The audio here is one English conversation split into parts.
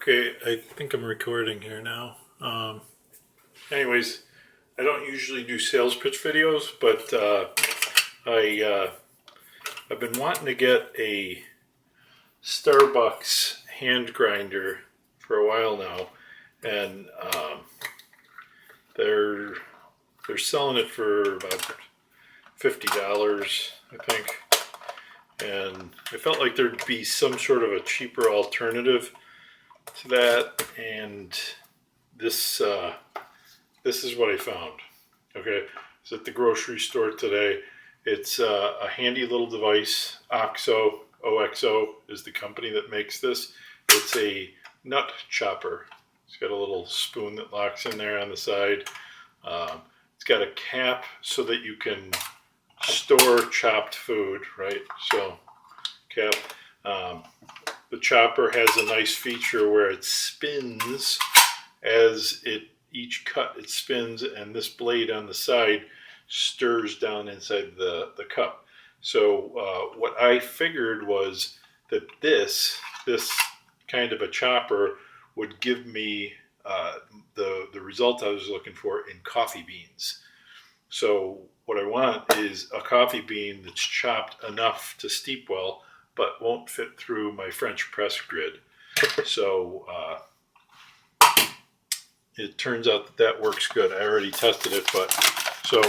Okay, I think I'm recording here now. Anyways, I don't usually do sales pitch videos, but I've been wanting to get a Starbucks hand grinder for a while now, and they're selling it for about $50, I think. And I felt like there'd be some sort of a cheaper alternative to that, and this is what I found. Okay, it's at the grocery store today. It's a handy little device. OXO is the company that makes this. It's a nut chopper. It's got a little spoon that locks in there on the side. It's got a cap so that you can store chopped food, right? So cap. The chopper has a nice feature where it spins as each cut it spins, and this blade on the side stirs down inside the cup. So what I figured was that this kind of a chopper would give me the result I was looking for in coffee beans. So what I want is a coffee bean that's chopped enough to steep well, but won't fit through my French press grid. So it turns out that works good. I already tested it, but so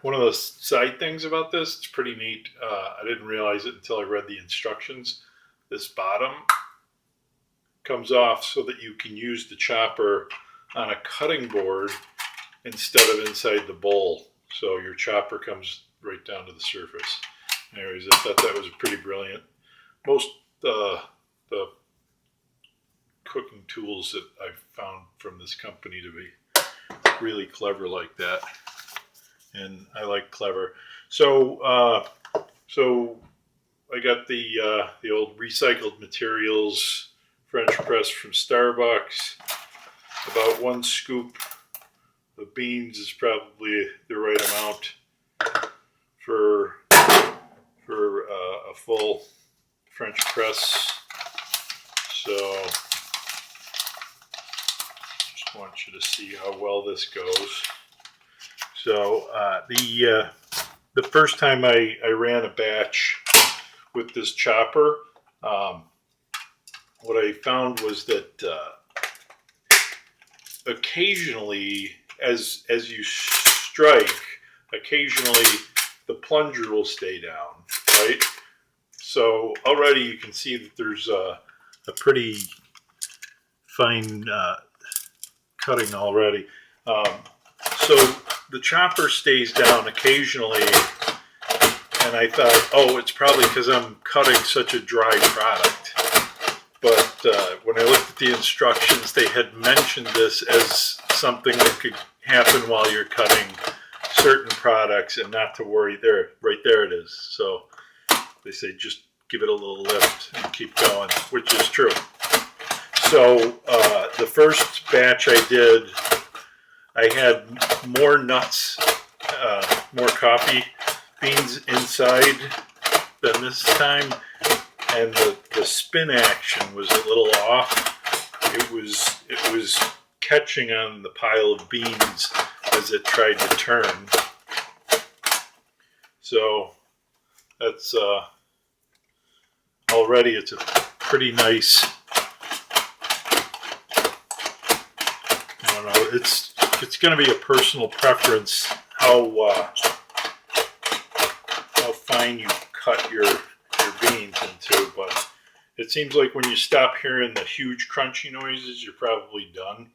one of the side things about this, it's pretty neat. I didn't realize it until I read the instructions. This bottom comes off so that you can use the chopper on a cutting board instead of inside the bowl. So your chopper comes right down to the surface. Anyways, I thought that was pretty brilliant. Most the cooking tools that I've found from this company to be really clever like that, and I like clever. So I got the old recycled materials French press from Starbucks. About 1 scoop of beans is probably the right amount for a full French press. So just want you to see how well this goes. So the first time I ran a batch with this chopper, what I found was that occasionally, as you strike, occasionally the plunger will stay down, right? So already you can see that there's a pretty fine cutting already. So the chopper stays down occasionally, and I thought, oh, it's probably because I'm cutting such a dry product. But when I looked at the instructions, they had mentioned this as something that could happen while you're cutting certain products, and not to worry. Right there it is. So they say just give it a little lift and keep going, which is true. So the first batch I did, I had more nuts, more coffee beans inside than this time, and the spin action was a little off. It was catching on the pile of beans as it tried to turn. So that's already it's a pretty nice. I don't know. It's going to be a personal preference how fine you cut your beans into, but it seems like when you stop hearing the huge crunchy noises, you're probably done.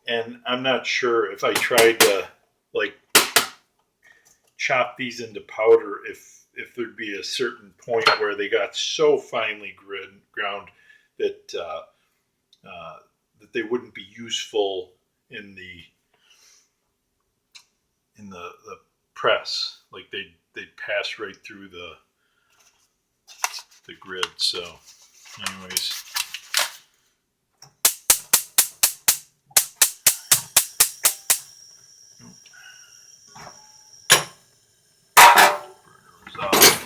And I'm not sure if I tried to like chop these into powder, if there'd be a certain point where they got so finely ground that that they wouldn't be useful in the press. Like they'd pass right through the grid. So anyways, burner's off.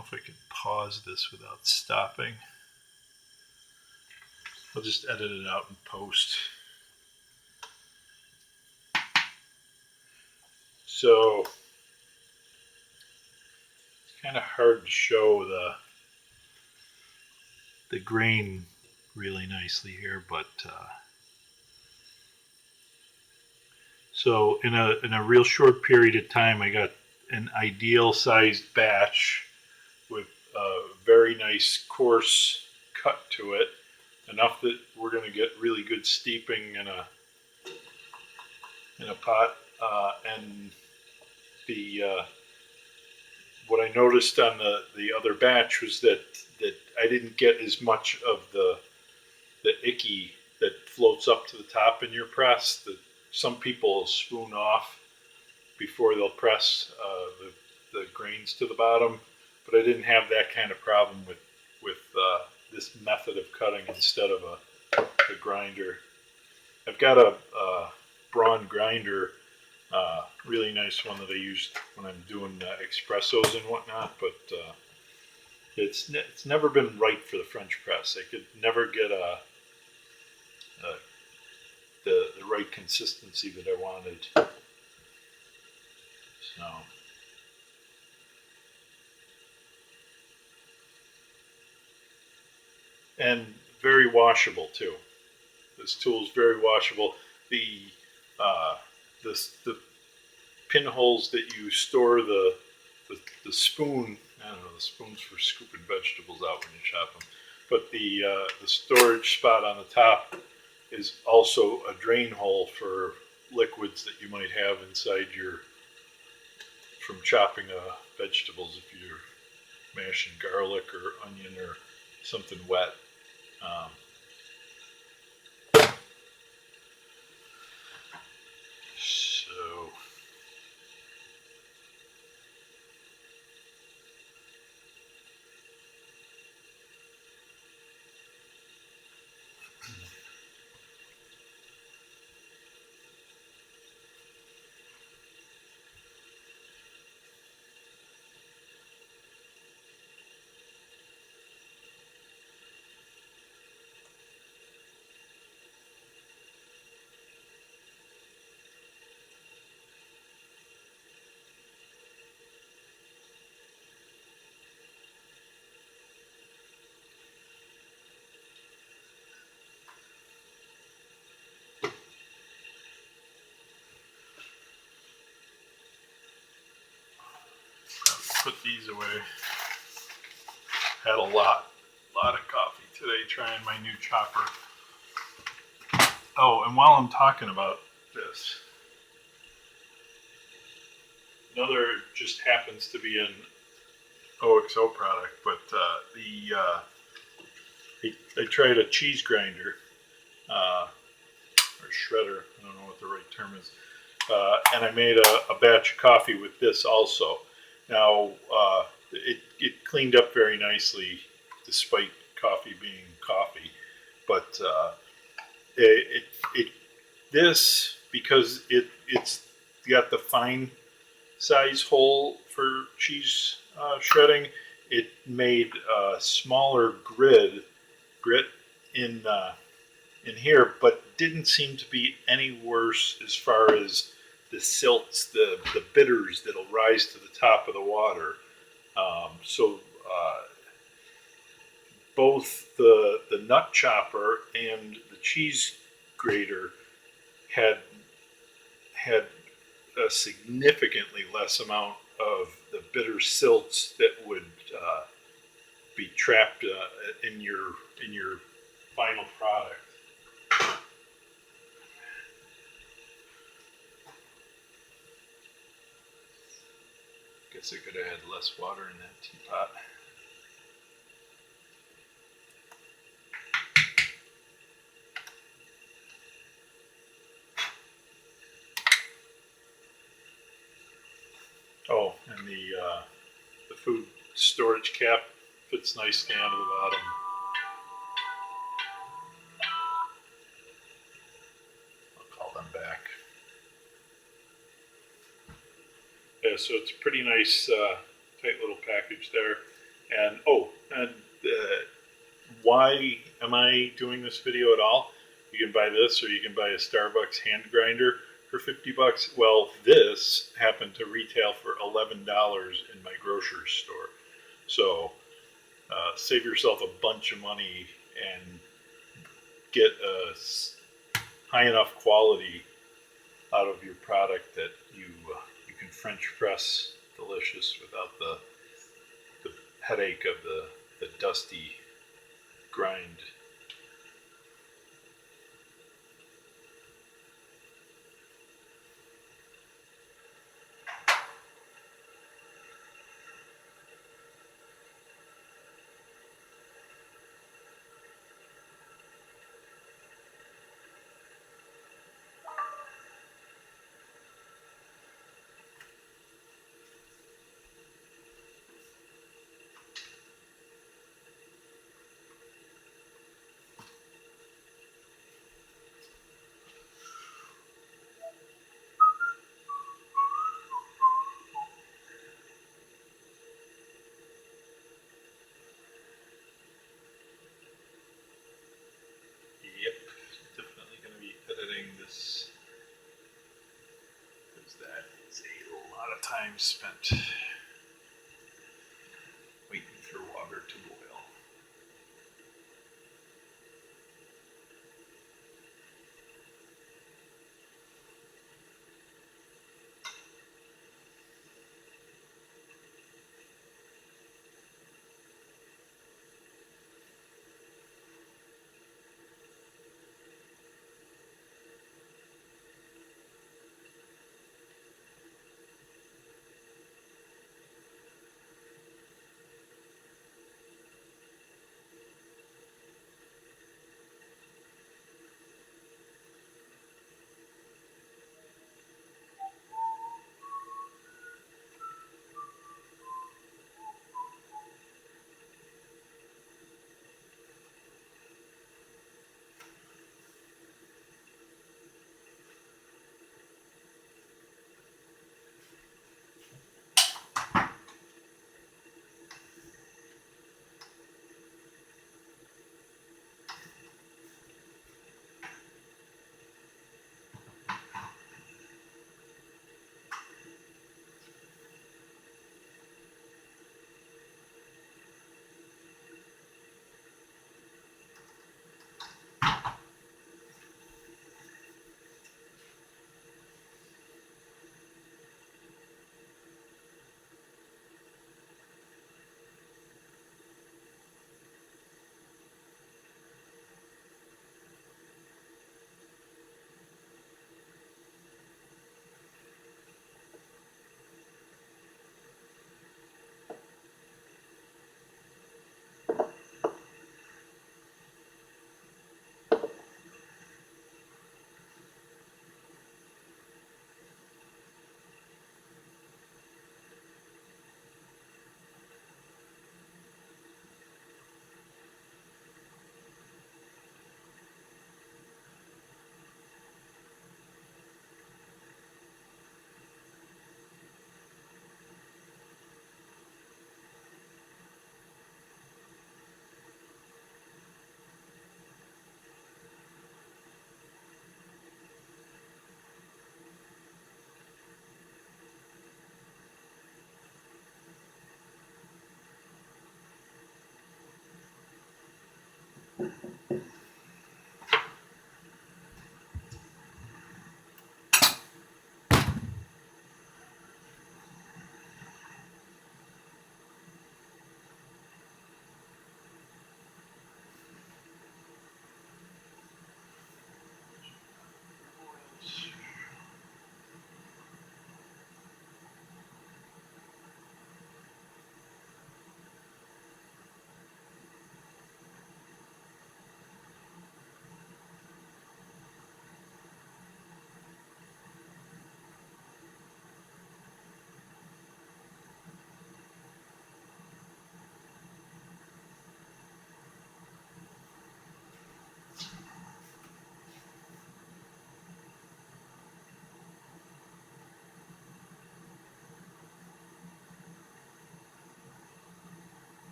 know if I could pause this without stopping. I'll just edit it out in post. So it's kind of hard to show the grain really nicely here, but so in a real short period of time, I got an ideal sized batch with a very nice coarse cut to it, enough that we're going to get really good steeping in a pot. And the what I noticed on the other batch was that I didn't get as much of the icky that floats up to the top in your press. That some people spoon off before they'll press the grains to the bottom, but I didn't have that kind of problem with this method of cutting instead of a grinder. I've got a Braun grinder, really nice one that I used when I'm doing espressos and whatnot, but it's never been right for the French press. I could never get the right consistency that I wanted. So. And very washable too. This tool is very washable. The the pinholes that you store the spoon. I don't know, the spoon's for scooping vegetables out when you chop them. But the storage spot on the top is also a drain hole for liquids that you might have inside from chopping vegetables if you're mashing garlic or onion or something wet. So put these away. Had a lot of coffee today trying my new chopper. Oh, and while I'm talking about this, another just happens to be an OXO product, but I tried a cheese grinder or shredder. I don't know what the right term is. And I made a batch of coffee with this also. Now, it cleaned up very nicely despite coffee being coffee. But this, because it's got the fine size hole for cheese shredding, it made a smaller grit in here, but didn't seem to be any worse as far as the silts, the bitters that'll rise to the top of the water. So both the nut chopper and the cheese grater had a significantly less amount of the bitter silts that would be trapped in your final product. Guess I could have had less water in that teapot. Oh, and the food storage cap fits nicely onto the bottom. I'll call them back. Yeah, so it's a pretty nice, tight little package there. And why am I doing this video at all? You can buy this, or you can buy a Starbucks hand grinder for $50. Well, this happened to retail for $11 in my grocery store. So save yourself a bunch of money and get a high enough quality out of your product that you can French press delicious without the headache of the dusty grind. Yep, definitely going to be editing this because that is a lot of time spent waiting for water to boil.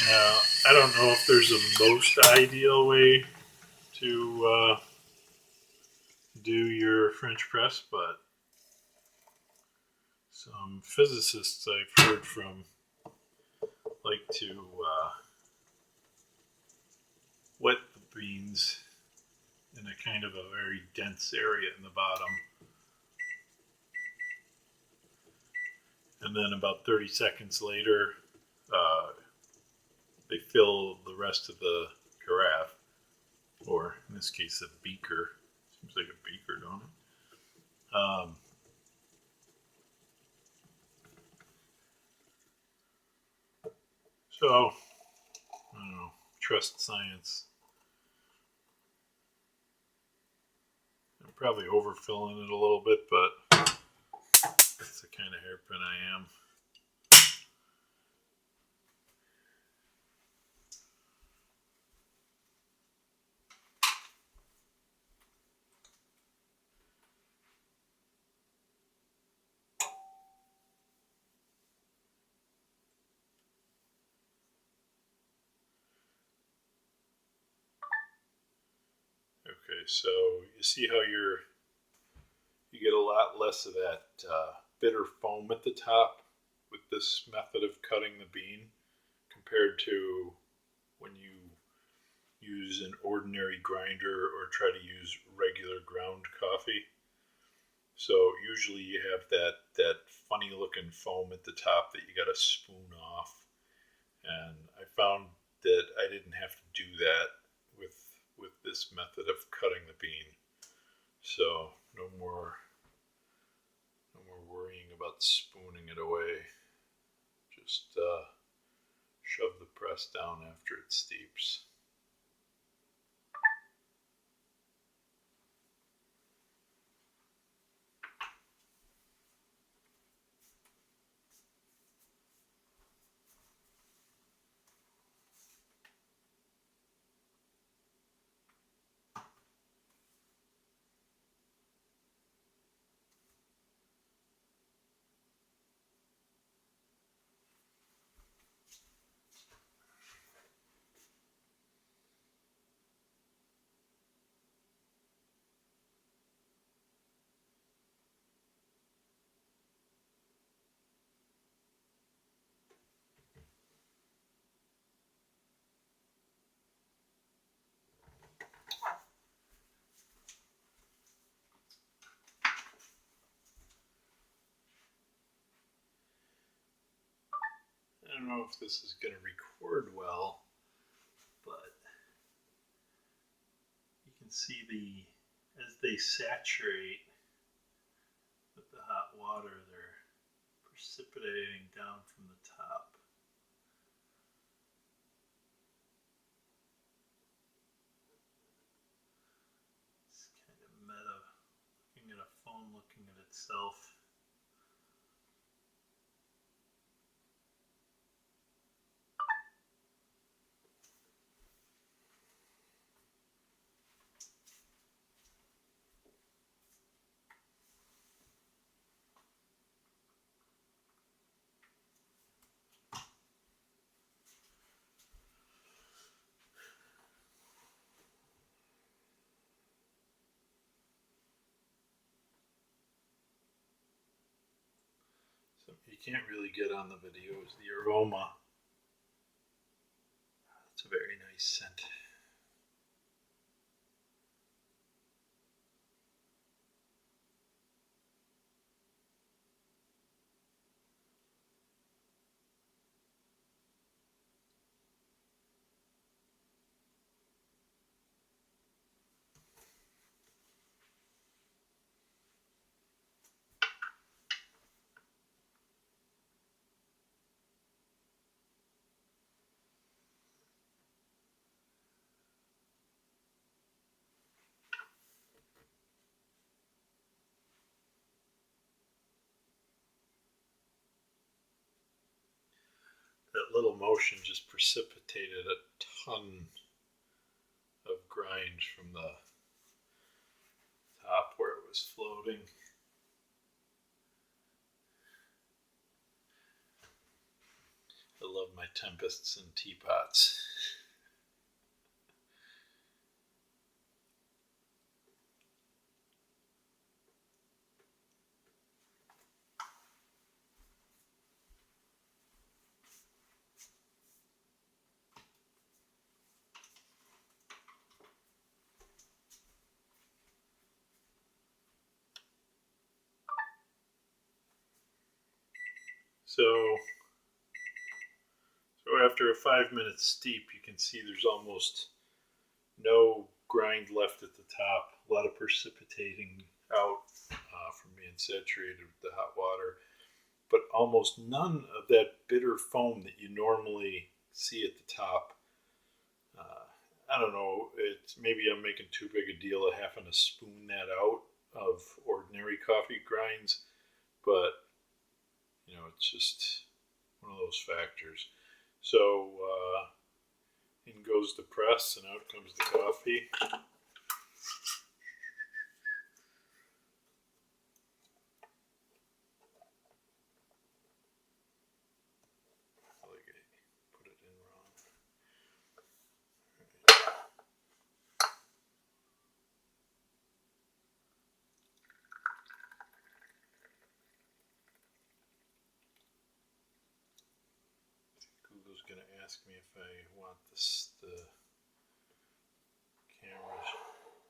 I don't know if there's a most ideal way to do your French press, but some physicists I've heard from like to wet the beans in a kind of a very dense area in the bottom, and then about 30 seconds later, uh, they fill the rest of the carafe, or in this case, a beaker. Seems like a beaker, don't it? So, I don't know, trust science. I'm probably overfilling it a little bit, but that's the kind of hairpin I am. Okay, so you see how you get a lot less of that bitter foam at the top with this method of cutting the bean compared to when you use an ordinary grinder or try to use regular ground coffee. So usually you have that funny looking foam at the top that you got to spoon off, and I found that I didn't have to do that with this method of cutting the bean. So no more worrying about spooning it away. Just shove the press down after it steeps. I don't know if this is going to record well, but you can see as they saturate with the hot water, they're precipitating down from the top. It's kind of meta, looking at a phone looking at itself. Something you can't really get on the video is the aroma. It's a very nice scent. That little motion just precipitated a ton of grind from the top where it was floating. I love my tempests and teapots. So after a 5 minute steep, you can see there's almost no grind left at the top. A lot of precipitating out from being saturated with the hot water, but almost none of that bitter foam that you normally see at the top. Uh, I don't know. It's maybe I'm making too big a deal of having to spoon that out of ordinary coffee grinds, but it's just one of those factors. So in goes the press, and out comes the coffee. Put it in wrong. Google's going to ask me if I want the